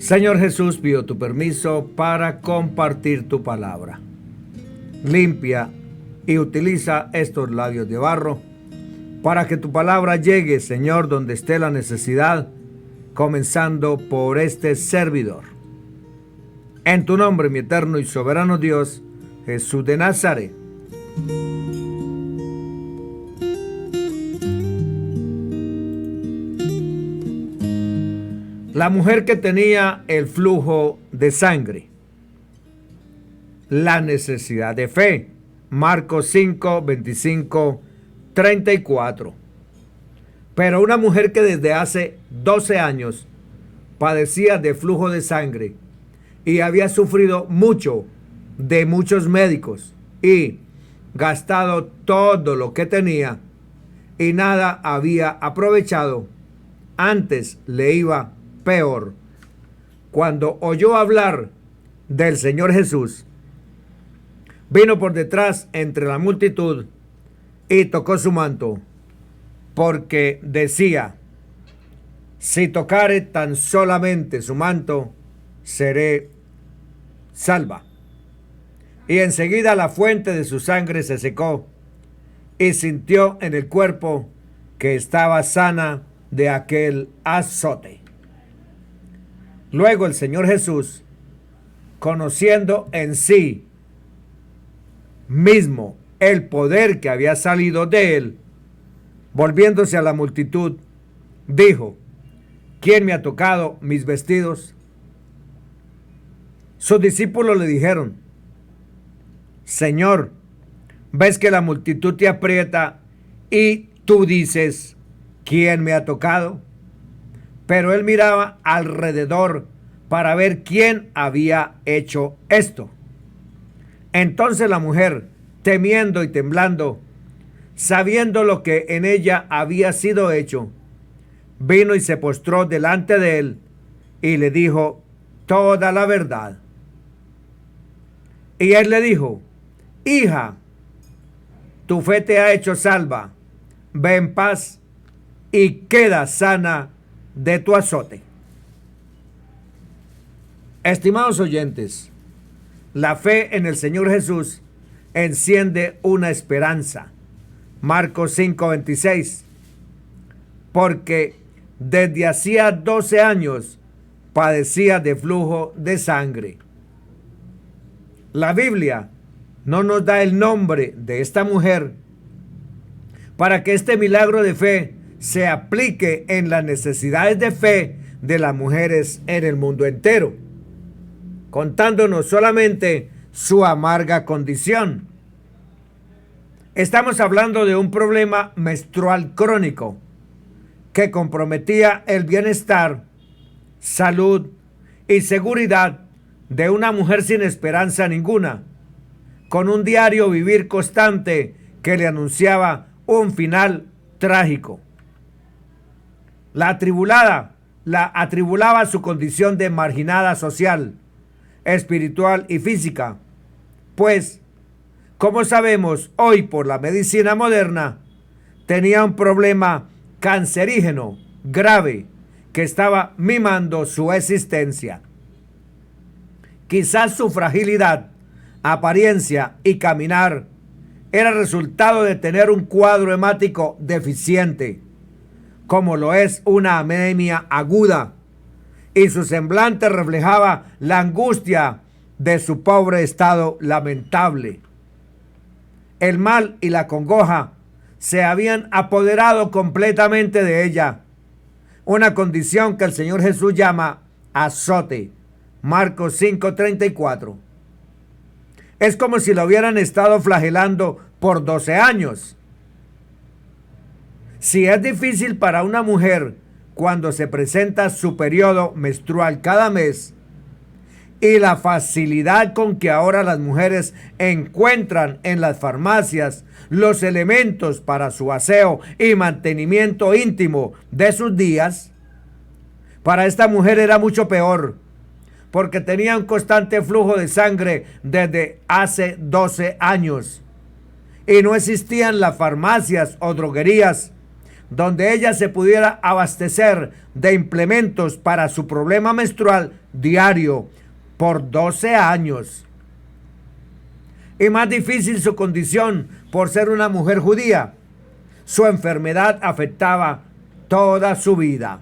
Señor Jesús, pido tu permiso para compartir tu palabra. Limpia y utiliza estos labios de barro para que tu palabra llegue, Señor, donde esté la necesidad, comenzando por este servidor. En tu nombre, mi eterno y soberano Dios, Jesús de Nazaret. La mujer que tenía el flujo de sangre. La necesidad de fe. Marcos 5, 25, 34. Pero una mujer que desde hace 12 años padecía de flujo de sangre y había sufrido mucho de muchos médicos y gastado todo lo que tenía y nada había aprovechado, antes le iba peor. Cuando oyó hablar del Señor Jesús, vino por detrás entre la multitud y tocó su manto, porque decía: si tocare tan solamente su manto, seré salva. Y enseguida la fuente de su sangre se secó, y sintió en el cuerpo que estaba sana de aquel azote. Luego el Señor Jesús, conociendo en sí mismo el poder que había salido de él, volviéndose a la multitud, dijo: ¿quién me ha tocado mis vestidos? Sus discípulos le dijeron: Señor, ves que la multitud te aprieta y tú dices: ¿quién me ha tocado? Pero él miraba alrededor para ver quién había hecho esto. Entonces la mujer, temiendo y temblando, sabiendo lo que en ella había sido hecho, vino y se postró delante de él y le dijo toda la verdad. Y él le dijo: hija, tu fe te ha hecho salva, ve en paz y queda sana de tu azote. Estimados oyentes, la fe en el Señor Jesús enciende una esperanza. Marcos 5:26. Porque desde hacía 12 años padecía de flujo de sangre. La Biblia no nos da el nombre de esta mujer para que este milagro de fe se aplique en las necesidades de fe de las mujeres en el mundo entero, contándonos solamente su amarga condición. Estamos hablando de un problema menstrual crónico que comprometía el bienestar, salud y seguridad de una mujer sin esperanza ninguna, con un diario vivir constante que le anunciaba un final trágico. La atribulaba su condición de marginada social, espiritual y física, pues, como sabemos hoy por la medicina moderna, tenía un problema cancerígeno grave que estaba mimando su existencia. Quizás su fragilidad, apariencia y caminar era resultado de tener un cuadro hemático deficiente, como lo es una anemia aguda, y su semblante reflejaba la angustia de su pobre estado lamentable. El mal y la congoja se habían apoderado completamente de ella, una condición que el Señor Jesús llama azote. Marcos 5:34. Es como si la hubieran estado flagelando por 12 años. Si es difícil para una mujer cuando se presenta su periodo menstrual cada mes, y la facilidad con que ahora las mujeres encuentran en las farmacias los elementos para su aseo y mantenimiento íntimo de sus días, para esta mujer era mucho peor, porque tenía un constante flujo de sangre desde hace 12 años y no existían las farmacias o droguerías donde ella se pudiera abastecer de implementos para su problema menstrual diario por 12 años. Y más difícil su condición por ser una mujer judía. Su enfermedad afectaba toda su vida.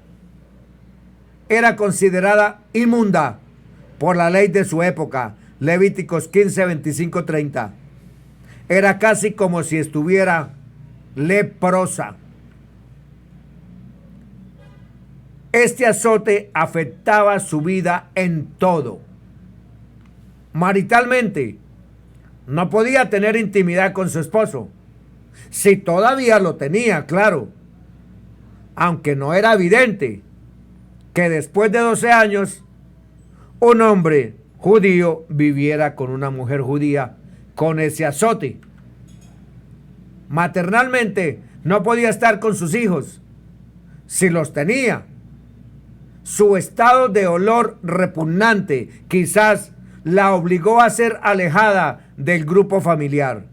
Era considerada inmunda por la ley de su época, Levíticos 15, 25, 30. Era casi como si estuviera leprosa. Este azote afectaba su vida en todo. Maritalmente, no podía tener intimidad con su esposo. Si todavía lo tenía, claro. Aunque no era evidente que después de 12 años, un hombre judío viviera con una mujer judía con ese azote. Maternalmente, no podía estar con sus hijos. Si los tenía, su estado de olor repugnante quizás la obligó a ser alejada del grupo familiar.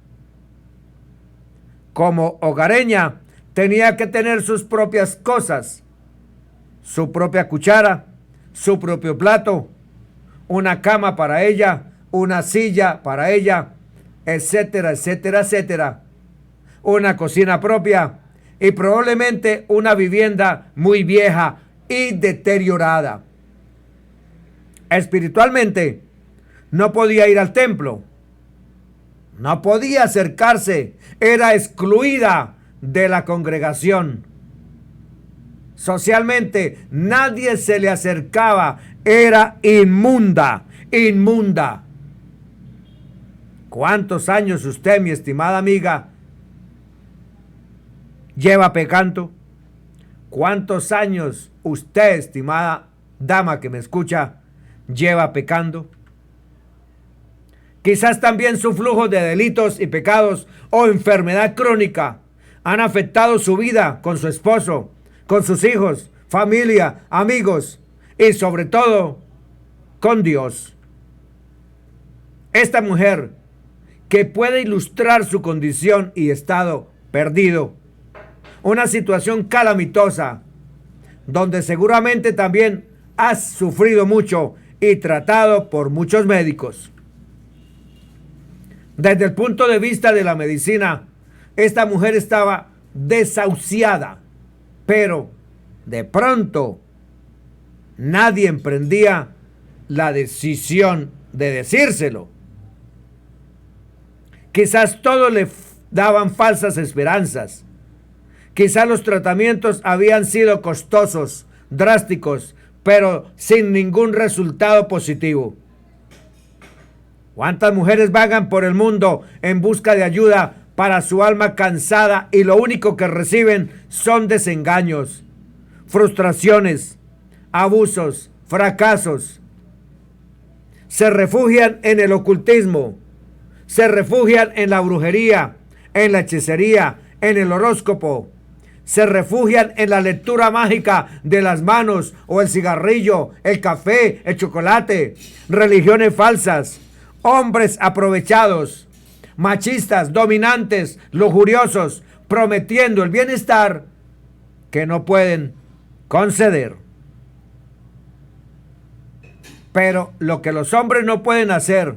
Como hogareña, tenía que tener sus propias cosas, su propia cuchara, su propio plato, una cama para ella, una silla para ella, etcétera, etcétera, etcétera. Una cocina propia y probablemente una vivienda muy vieja y deteriorada. Espiritualmente, no podía ir al templo, no podía acercarse, era excluida de la congregación. Socialmente, nadie se le acercaba, era inmunda, inmunda. ¿Cuántos años usted, mi estimada amiga, lleva pecando? ¿Cuántos años usted, estimada dama que me escucha, lleva pecando? Quizás también su flujo de delitos y pecados o enfermedad crónica han afectado su vida con su esposo, con sus hijos, familia, amigos y sobre todo con Dios. Esta mujer que puede ilustrar su condición y estado perdido, una situación calamitosa, donde seguramente también has sufrido mucho y tratado por muchos médicos. Desde el punto de vista de la medicina, esta mujer estaba desahuciada, pero de pronto nadie emprendía la decisión de decírselo. Quizás todos le daban falsas esperanzas. Quizás los tratamientos habían sido costosos, drásticos, pero sin ningún resultado positivo. ¿Cuántas mujeres vagan por el mundo en busca de ayuda para su alma cansada y lo único que reciben son desengaños, frustraciones, abusos, fracasos? Se refugian en el ocultismo, se refugian en la brujería, en la hechicería, en el horóscopo, se refugian en la lectura mágica de las manos o el cigarrillo, el café, el chocolate, religiones falsas, hombres aprovechados, machistas, dominantes, lujuriosos, prometiendo el bienestar que no pueden conceder. Pero lo que los hombres no pueden hacer,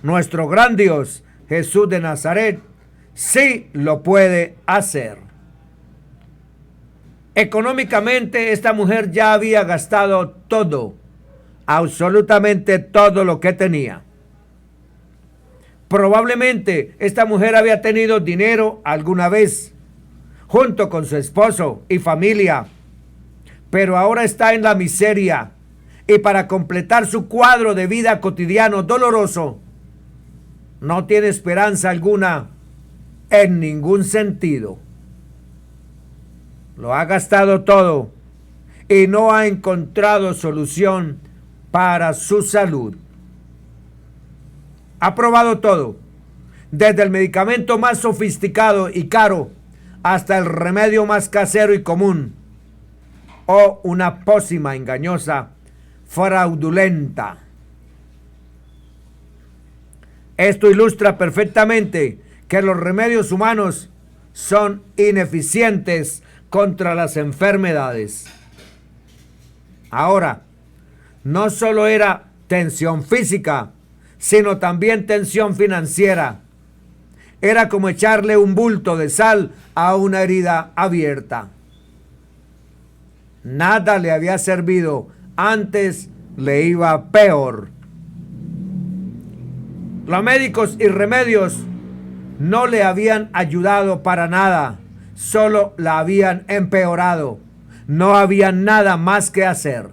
nuestro gran Dios, Jesús de Nazaret, sí lo puede hacer. Económicamente, esta mujer ya había gastado todo, absolutamente todo lo que tenía. Probablemente esta mujer había tenido dinero alguna vez, junto con su esposo y familia, pero ahora está en la miseria y para completar su cuadro de vida cotidiano doloroso, no tiene esperanza alguna en ningún sentido. Lo ha gastado todo y no ha encontrado solución para su salud. Ha probado todo, desde el medicamento más sofisticado y caro hasta el remedio más casero y común, o una pócima engañosa, fraudulenta. Esto ilustra perfectamente que los remedios humanos son ineficientes contra las enfermedades. Ahora, no solo era tensión física, sino también tensión financiera. Era como echarle un bulto de sal a una herida abierta. Nada le había servido, antes le iba peor. Los médicos y remedios no le habían ayudado para nada, solo la habían empeorado. No había nada más que hacer.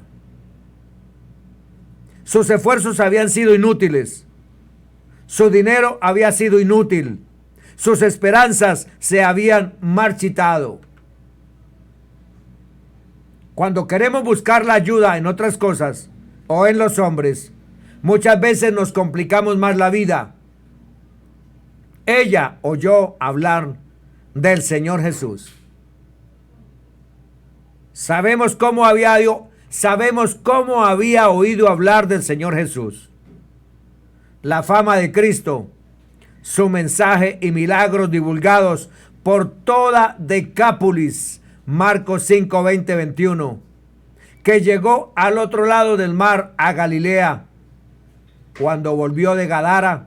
Sus esfuerzos habían sido inútiles. Su dinero había sido inútil. Sus esperanzas se habían marchitado. Cuando queremos buscar la ayuda en otras cosas o en los hombres, muchas veces nos complicamos más la vida. Ella oyó hablar del Señor Jesús. Sabemos cómo había oído hablar del Señor Jesús. La fama de Cristo, su mensaje y milagros divulgados por toda Decápolis, Marcos 5, 20, 21, que llegó al otro lado del mar, a Galilea, cuando volvió de Gadara,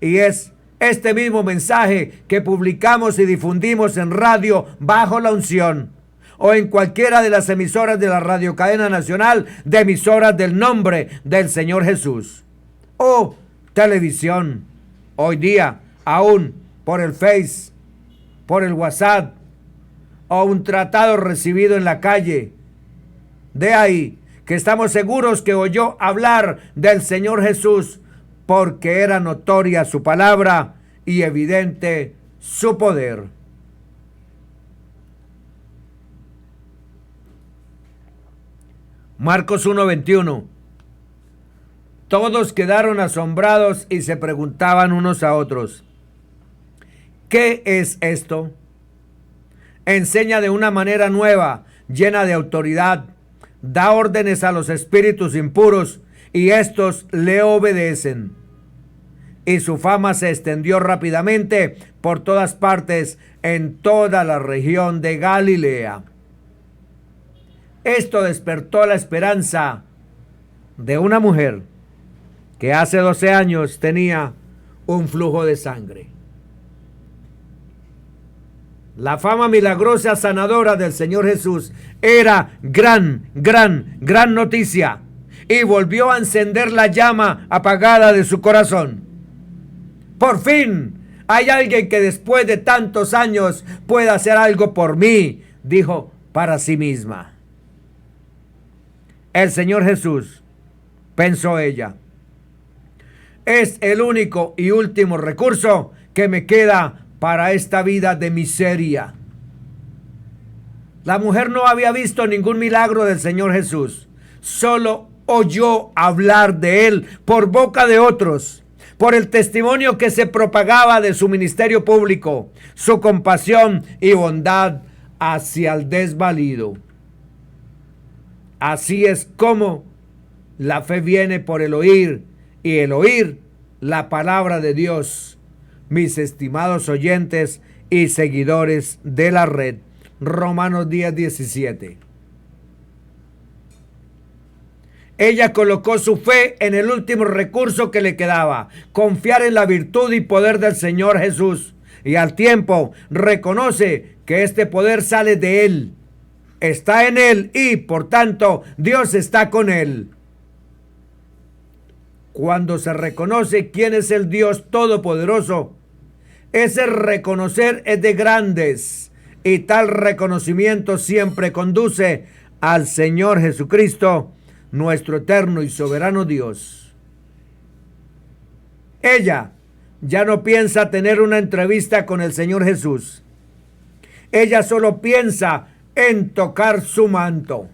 y es este mismo mensaje que publicamos y difundimos en radio bajo la unción, o en cualquiera de las emisoras de la radiocadena nacional de emisoras del nombre del Señor Jesús, o televisión, hoy día aún por el Face, por el WhatsApp, o un tratado recibido en la calle. De ahí que estamos seguros que oyó hablar del Señor Jesús, porque era notoria su palabra y evidente su poder. Marcos 1:21. Todos quedaron asombrados y se preguntaban unos a otros: ¿qué es esto? Enseña de una manera nueva, llena de autoridad, da órdenes a los espíritus impuros y estos le obedecen. Y su fama se extendió rápidamente por todas partes en toda la región de Galilea. Esto despertó la esperanza de una mujer que hace 12 años tenía un flujo de sangre. La fama milagrosa sanadora del Señor Jesús era gran noticia y volvió a encender la llama apagada de su corazón. Por fin hay alguien que después de tantos años pueda hacer algo por mí, dijo para sí misma. El Señor Jesús, pensó ella, es el único y último recurso que me queda para esta vida de miseria. La mujer no había visto ningún milagro del Señor Jesús, solo oyó hablar de él por boca de otros, por el testimonio que se propagaba de su ministerio público, su compasión y bondad hacia el desvalido. Así es como la fe viene por el oír y el oír la palabra de Dios. Mis estimados oyentes y seguidores de la red, Romanos 10:17. Ella colocó su fe en el último recurso que le quedaba, confiar en la virtud y poder del Señor Jesús, y al tiempo reconoce que este poder sale de Él, está en Él y por tanto Dios está con Él. Cuando se reconoce quién es el Dios Todopoderoso, ese reconocer es de grandes, y tal reconocimiento siempre conduce al Señor Jesucristo, nuestro eterno y soberano Dios. Ella ya no piensa tener una entrevista con el Señor Jesús. Ella solo piensa en tocar su manto.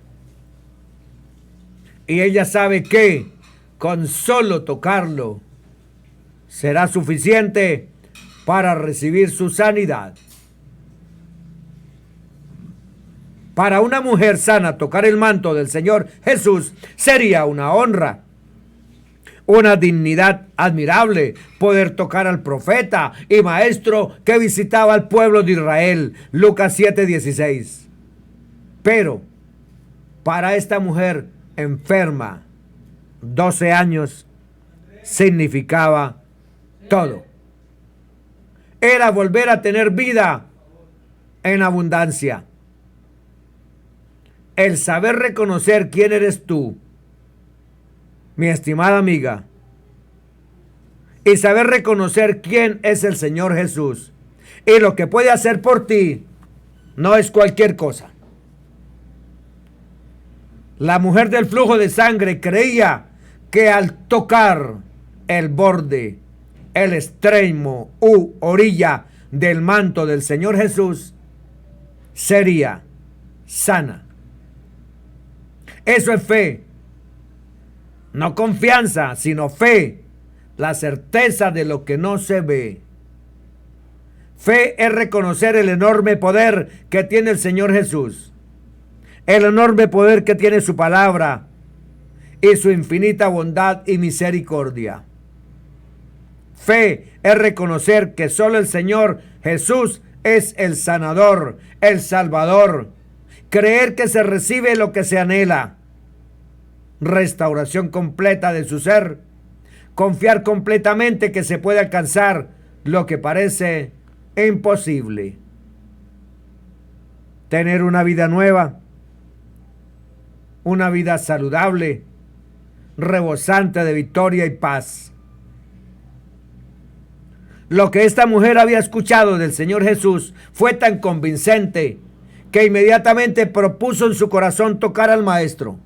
Y ella sabe que con solo tocarlo será suficiente para recibir su sanidad. Para una mujer sana, tocar el manto del Señor Jesús sería una honra, una dignidad admirable, poder tocar al profeta y maestro que visitaba al pueblo de Israel. Lucas 7:16. Pero para esta mujer enferma, 12 años significaba todo. Era volver a tener vida en abundancia. El saber reconocer quién eres tú, mi estimada amiga, y saber reconocer quién es el Señor Jesús y lo que puede hacer por ti, no es cualquier cosa. La mujer del flujo de sangre creía que al tocar el borde, el extremo u orilla del manto del Señor Jesús, sería sana. Eso es fe. No confianza, sino fe. La certeza de lo que no se ve. Fe es reconocer el enorme poder que tiene el Señor Jesús. El enorme poder que tiene su palabra y su infinita bondad y misericordia. Fe es reconocer que solo el Señor Jesús es el sanador, el salvador. Creer que se recibe lo que se anhela. Restauración completa de su ser. Confiar completamente que se puede alcanzar lo que parece imposible. Tener una vida nueva. Una vida saludable, rebosante de victoria y paz. Lo que esta mujer había escuchado del Señor Jesús fue tan convincente que inmediatamente propuso en su corazón tocar al Maestro.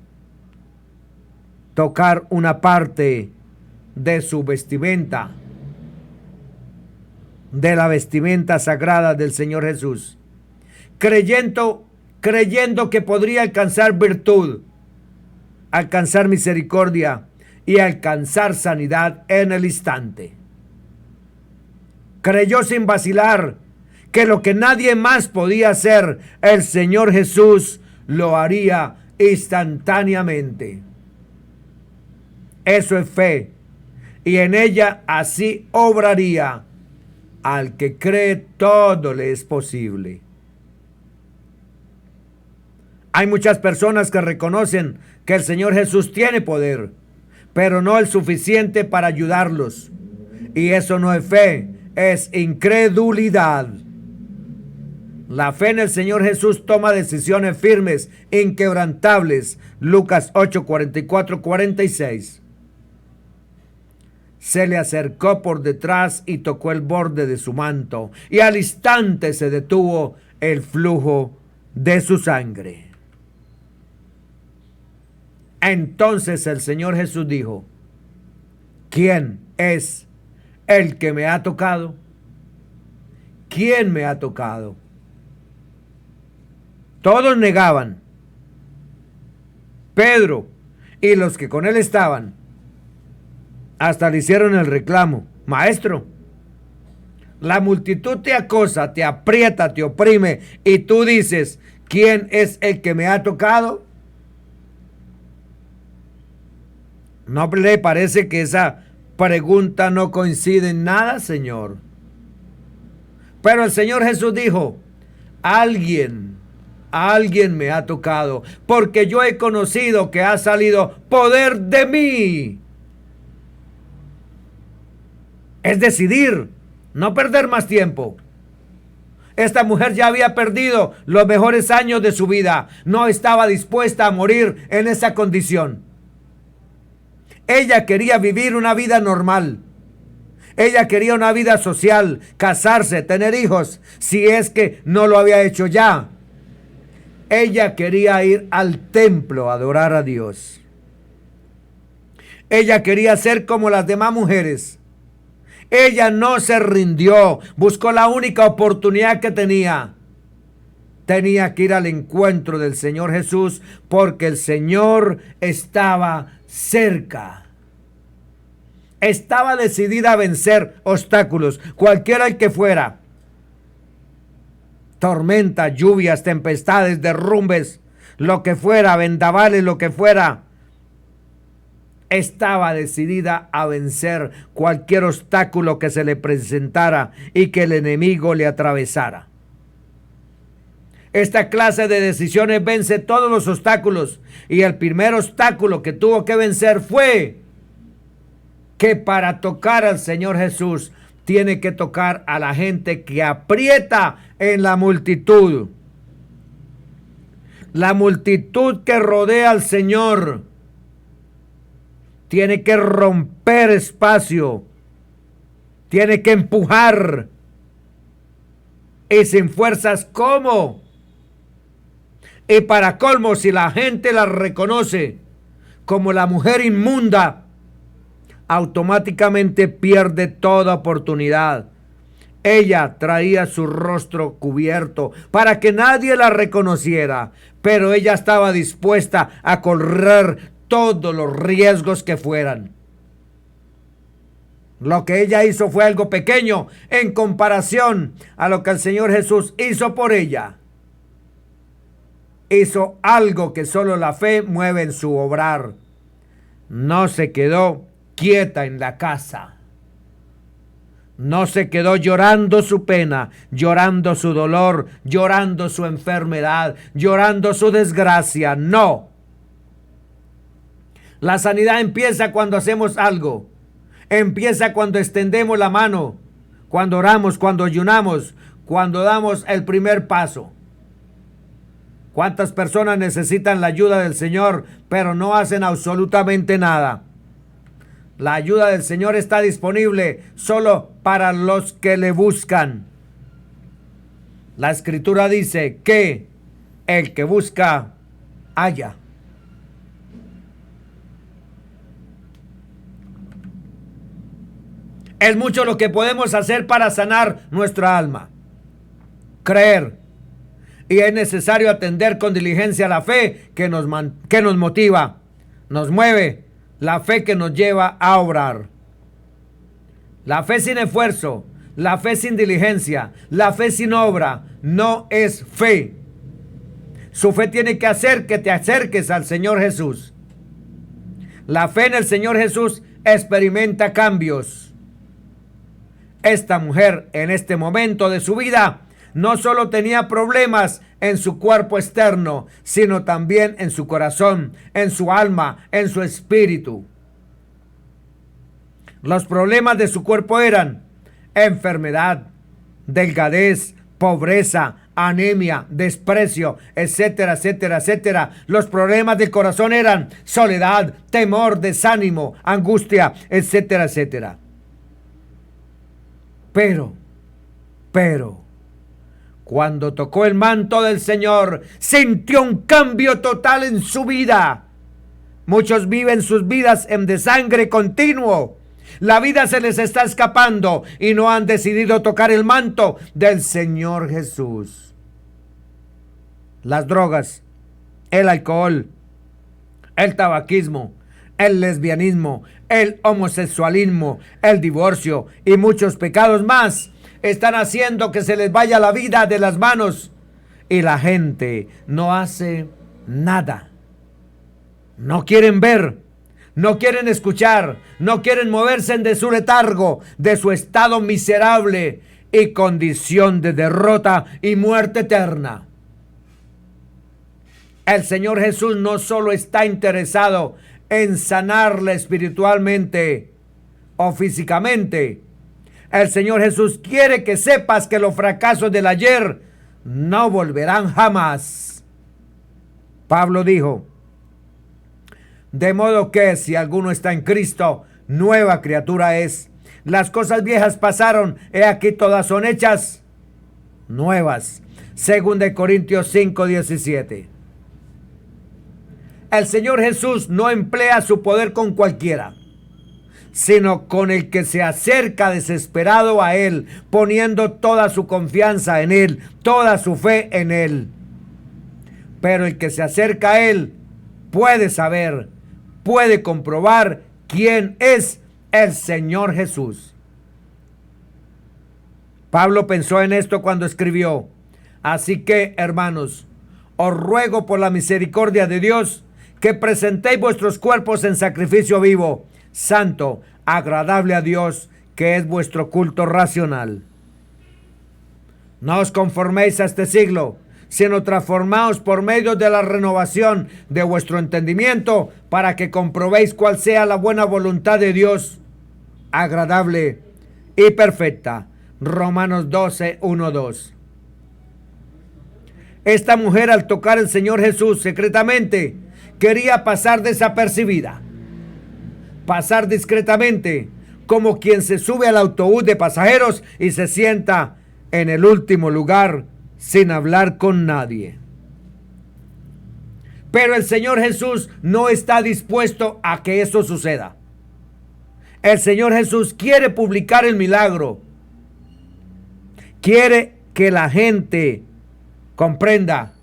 Tocar una parte de su vestimenta, de la vestimenta sagrada del Señor Jesús, creyendo que podría alcanzar virtud, alcanzar misericordia y alcanzar sanidad en el instante. Creyó sin vacilar que lo que nadie más podía hacer, el Señor Jesús lo haría instantáneamente. Eso es fe, y en ella así obraría. Al que cree, todo le es posible. Hay muchas personas que reconocen que el Señor Jesús tiene poder, pero no el suficiente para ayudarlos. Y eso no es fe, es incredulidad. La fe en el Señor Jesús toma decisiones firmes, inquebrantables. Lucas 8, 44, 46. Se le acercó por detrás y tocó el borde de su manto, y al instante se detuvo el flujo de su sangre. Entonces el Señor Jesús dijo: ¿quién es el que me ha tocado? ¿Quién me ha tocado? Todos negaban. Pedro y los que con él estaban hasta le hicieron el reclamo: Maestro, la multitud te acosa, te aprieta, te oprime, y tú dices: ¿quién es el que me ha tocado? ¿No le parece que esa pregunta no coincide en nada, Señor? Pero el Señor Jesús dijo: alguien me ha tocado, porque yo he conocido que ha salido poder de mí. Es decidir, no perder más tiempo. Esta mujer ya había perdido los mejores años de su vida. No estaba dispuesta a morir en esa condición. Ella quería vivir una vida normal. Ella quería una vida social, casarse, tener hijos, si es que no lo había hecho ya. Ella quería ir al templo a adorar a Dios. Ella quería ser como las demás mujeres. Ella no se rindió, buscó la única oportunidad que tenía. Tenía que ir al encuentro del Señor Jesús porque el Señor estaba cerca. Estaba decidida a vencer obstáculos, cualquiera el que fuera. Tormentas, lluvias, tempestades, derrumbes, lo que fuera, vendavales, lo que fuera. Estaba decidida a vencer cualquier obstáculo que se le presentara y que el enemigo le atravesara. Esta clase de decisiones vence todos los obstáculos. Y el primer obstáculo que tuvo que vencer fue que para tocar al Señor Jesús tiene que tocar a la gente que aprieta en la multitud. La multitud que rodea al Señor tiene que romper espacio, tiene que empujar. Y sin fuerzas, ¿cómo? Y para colmo, si la gente la reconoce como la mujer inmunda, automáticamente pierde toda oportunidad. Ella traía su rostro cubierto para que nadie la reconociera, pero ella estaba dispuesta a correr todos los riesgos que fueran. Lo que ella hizo fue algo pequeño en comparación a lo que el Señor Jesús hizo por ella. Hizo algo que solo la fe mueve en su obrar. No se quedó quieta en la casa. No se quedó llorando su pena, llorando su dolor, llorando su enfermedad, llorando su desgracia. No. La sanidad empieza cuando hacemos algo. Empieza cuando extendemos la mano, cuando oramos, cuando ayunamos, cuando damos el primer paso. ¿Cuántas personas necesitan la ayuda del Señor, pero no hacen absolutamente nada? La ayuda del Señor está disponible solo para los que le buscan. La Escritura dice que el que busca, halla. Es mucho lo que podemos hacer para sanar nuestra alma. Creer. Y es necesario atender con diligencia la fe que nos motiva, nos mueve, la fe que nos lleva a obrar. La fe sin esfuerzo, la fe sin diligencia, la fe sin obra, no es fe. Su fe tiene que hacer que te acerques al Señor Jesús. La fe en el Señor Jesús experimenta cambios. Esta mujer en este momento de su vida no solo tenía problemas en su cuerpo externo, sino también en su corazón, en su alma, en su espíritu. Los problemas de su cuerpo eran enfermedad, delgadez, pobreza, anemia, desprecio, etcétera, etcétera, etcétera. Los problemas del corazón eran soledad, temor, desánimo, angustia, etcétera, etcétera. Pero, cuando tocó el manto del Señor, sintió un cambio total en su vida. Muchos viven sus vidas en desangre continuo. La vida se les está escapando y no han decidido tocar el manto del Señor Jesús. Las drogas, el alcohol, el tabaquismo, el lesbianismo, el homosexualismo, el divorcio y muchos pecados más están haciendo que se les vaya la vida de las manos y la gente no hace nada. No quieren ver, no quieren escuchar, no quieren moverse de su letargo, de su estado miserable y condición de derrota y muerte eterna. El Señor Jesús no solo está interesado en sanarle espiritualmente o físicamente. El Señor Jesús quiere que sepas que los fracasos del ayer no volverán jamás. Pablo dijo: de modo que si alguno está en Cristo, nueva criatura es. Las cosas viejas pasaron, he aquí todas son hechas nuevas. 2 Corintios 5:17. El Señor Jesús no emplea su poder con cualquiera, sino con el que se acerca desesperado a Él, poniendo toda su confianza en Él, toda su fe en Él. Pero el que se acerca a Él puede saber, puede comprobar quién es el Señor Jesús. Pablo pensó en esto cuando escribió: así que, hermanos, os ruego por la misericordia de Dios que presentéis vuestros cuerpos en sacrificio vivo, santo, agradable a Dios, que es vuestro culto racional. No os conforméis a este siglo, sino transformaos por medio de la renovación de vuestro entendimiento, para que comprobéis cuál sea la buena voluntad de Dios, agradable y perfecta. Romanos 12, 1, 2. Esta mujer, al tocar al Señor Jesús secretamente, quería pasar desapercibida, pasar discretamente, como quien se sube al autobús de pasajeros y se sienta en el último lugar sin hablar con nadie. Pero el Señor Jesús no está dispuesto a que eso suceda. El Señor Jesús quiere publicar el milagro. Quiere que la gente comprenda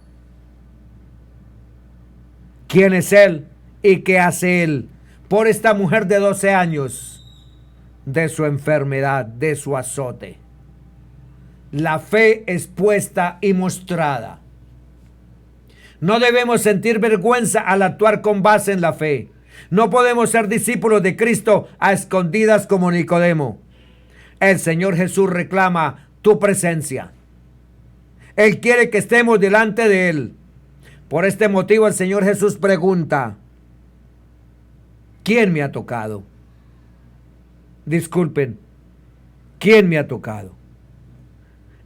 quién es Él y qué hace Él por esta mujer de 12 años, de su enfermedad, de su azote. La fe expuesta y mostrada. No debemos sentir vergüenza al actuar con base en la fe. No podemos ser discípulos de Cristo a escondidas como Nicodemo. El Señor Jesús reclama tu presencia. Él quiere que estemos delante de Él. Por este motivo el Señor Jesús pregunta: ¿quién me ha tocado? Disculpen, ¿quién me ha tocado?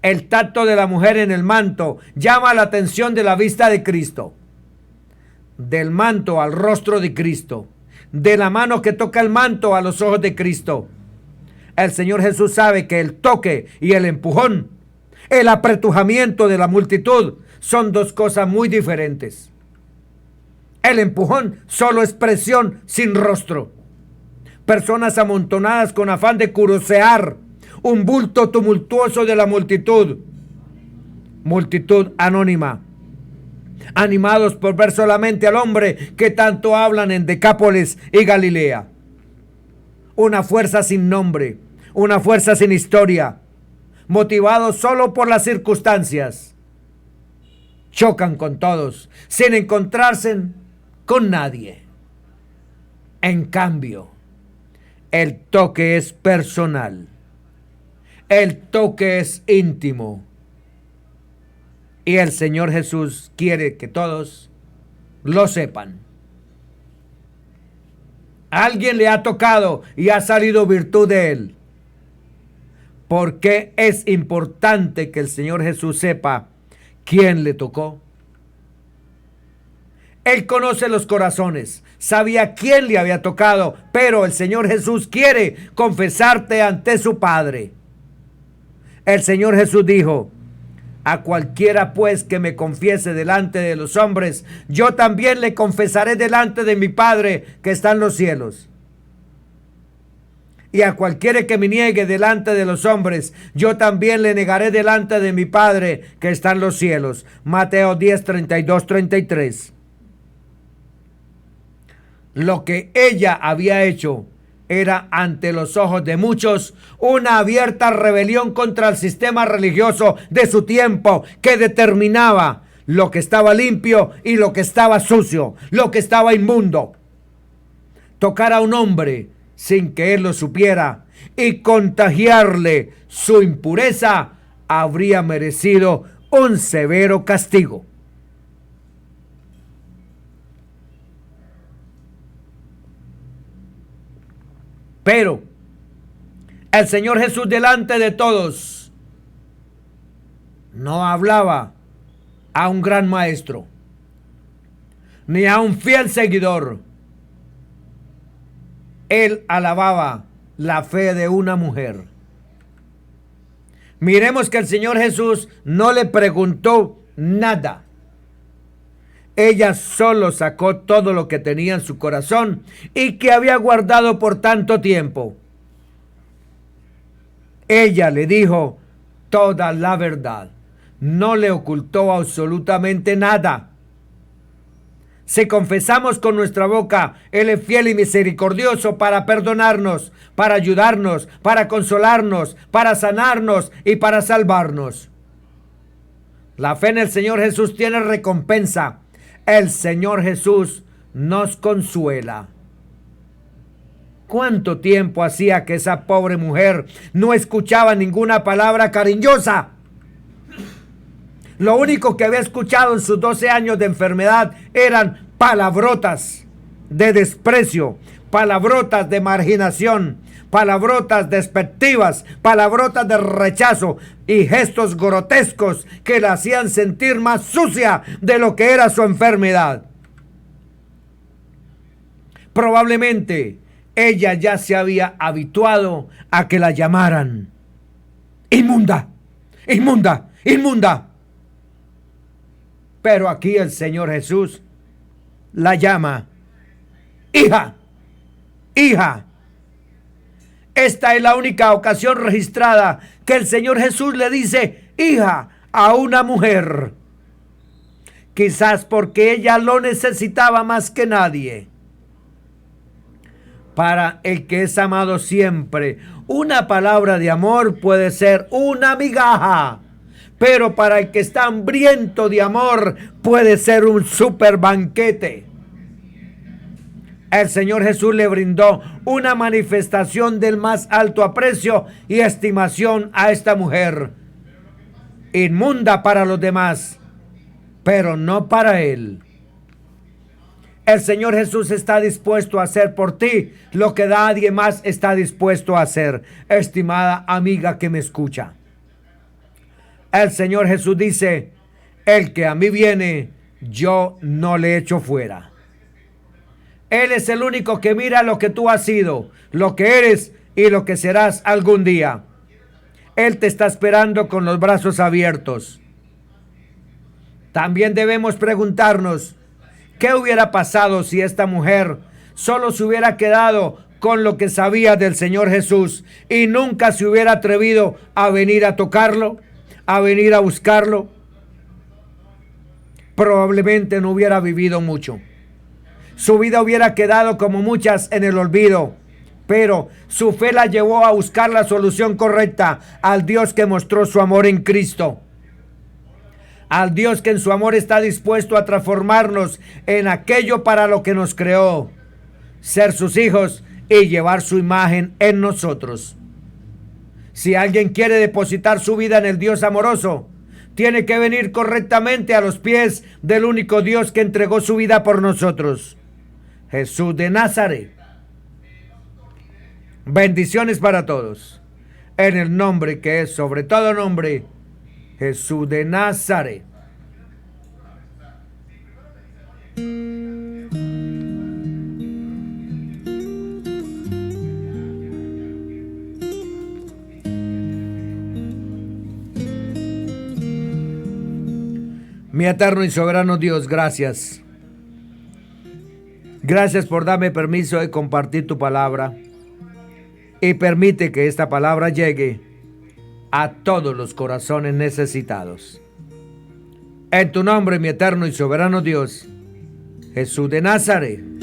El tacto de la mujer en el manto llama la atención de la vista de Cristo. Del manto al rostro de Cristo. De la mano que toca el manto a los ojos de Cristo. El Señor Jesús sabe que el toque y el empujón, el apretujamiento de la multitud, son dos cosas muy diferentes. El empujón solo es presión sin rostro. Personas amontonadas con afán de curosear un bulto tumultuoso de la multitud. Multitud anónima. Animados por ver solamente al hombre que tanto hablan en Decápolis y Galilea. Una fuerza sin nombre, una fuerza sin historia, motivados solo por las circunstancias. Chocan con todos, sin encontrarse con nadie. En cambio, el toque es personal. El toque es íntimo. Y el Señor Jesús quiere que todos lo sepan. Alguien le ha tocado y ha salido virtud de él. ¿Por qué es importante que el Señor Jesús sepa quién le tocó? Él conoce los corazones, sabía quién le había tocado, pero el Señor Jesús quiere confesarte ante su Padre. El Señor Jesús dijo: a cualquiera pues que me confiese delante de los hombres, yo también le confesaré delante de mi Padre que está en los cielos. Y a cualquiera que me niegue delante de los hombres, yo también le negaré delante de mi Padre que está en los cielos. Mateo 10, 32, 33. Lo que ella había hecho era, ante los ojos de muchos, una abierta rebelión contra el sistema religioso de su tiempo, que determinaba lo que estaba limpio y lo que estaba sucio, lo que estaba inmundo. Tocar a un hombre sin que él lo supiera y contagiarle su impureza habría merecido un severo castigo. Pero el Señor Jesús, delante de todos, no hablaba a un gran maestro, ni a un fiel seguidor. Él alababa la fe de una mujer. Miremos que el Señor Jesús no le preguntó nada. Ella solo sacó todo lo que tenía en su corazón y que había guardado por tanto tiempo. Ella le dijo toda la verdad. No le ocultó absolutamente nada. Si confesamos con nuestra boca, Él es fiel y misericordioso para perdonarnos, para ayudarnos, para consolarnos, para sanarnos y para salvarnos. La fe en el Señor Jesús tiene recompensa. El Señor Jesús nos consuela. ¿Cuánto tiempo hacía que esa pobre mujer no escuchaba ninguna palabra cariñosa? Lo único que había escuchado en sus 12 años de enfermedad eran palabrotas de desprecio, palabrotas de marginación, palabrotas despectivas, palabrotas de rechazo y gestos grotescos que la hacían sentir más sucia de lo que era su enfermedad. Probablemente ella ya se había habituado a que la llamaran inmunda, inmunda, inmunda. Pero aquí el Señor Jesús la llama hija, hija. Esta es la única ocasión registrada que el Señor Jesús le dice hija a una mujer. Quizás porque ella lo necesitaba más que nadie. Para el que es amado siempre, una palabra de amor puede ser una migaja, pero para el que está hambriento de amor puede ser un super banquete. El Señor Jesús le brindó una manifestación del más alto aprecio y estimación a esta mujer, inmunda para los demás, pero no para él. El Señor Jesús está dispuesto a hacer por ti lo que nadie más está dispuesto a hacer, estimada amiga que me escucha. El Señor Jesús dice, el que a mí viene, yo no le echo fuera. Él es el único que mira lo que tú has sido, lo que eres y lo que serás algún día. Él te está esperando con los brazos abiertos. También debemos preguntarnos, ¿qué hubiera pasado si esta mujer solo se hubiera quedado con lo que sabía del Señor Jesús y nunca se hubiera atrevido a venir a tocarlo, a venir a buscarlo? Probablemente no hubiera vivido mucho. Su vida hubiera quedado como muchas en el olvido, pero su fe la llevó a buscar la solución correcta al Dios que mostró su amor en Cristo. Al Dios que en su amor está dispuesto a transformarnos en aquello para lo que nos creó, ser sus hijos y llevar su imagen en nosotros. Si alguien quiere depositar su vida en el Dios amoroso, tiene que venir correctamente a los pies del único Dios que entregó su vida por nosotros, Jesús de Nazaret. Bendiciones para todos, en el nombre que es sobre todo nombre, Jesús de Nazaret. Mi eterno y soberano Dios, gracias. Gracias por darme permiso de compartir tu palabra y permite que esta palabra llegue a todos los corazones necesitados. En tu nombre, mi eterno y soberano Dios, Jesús de Nazaret.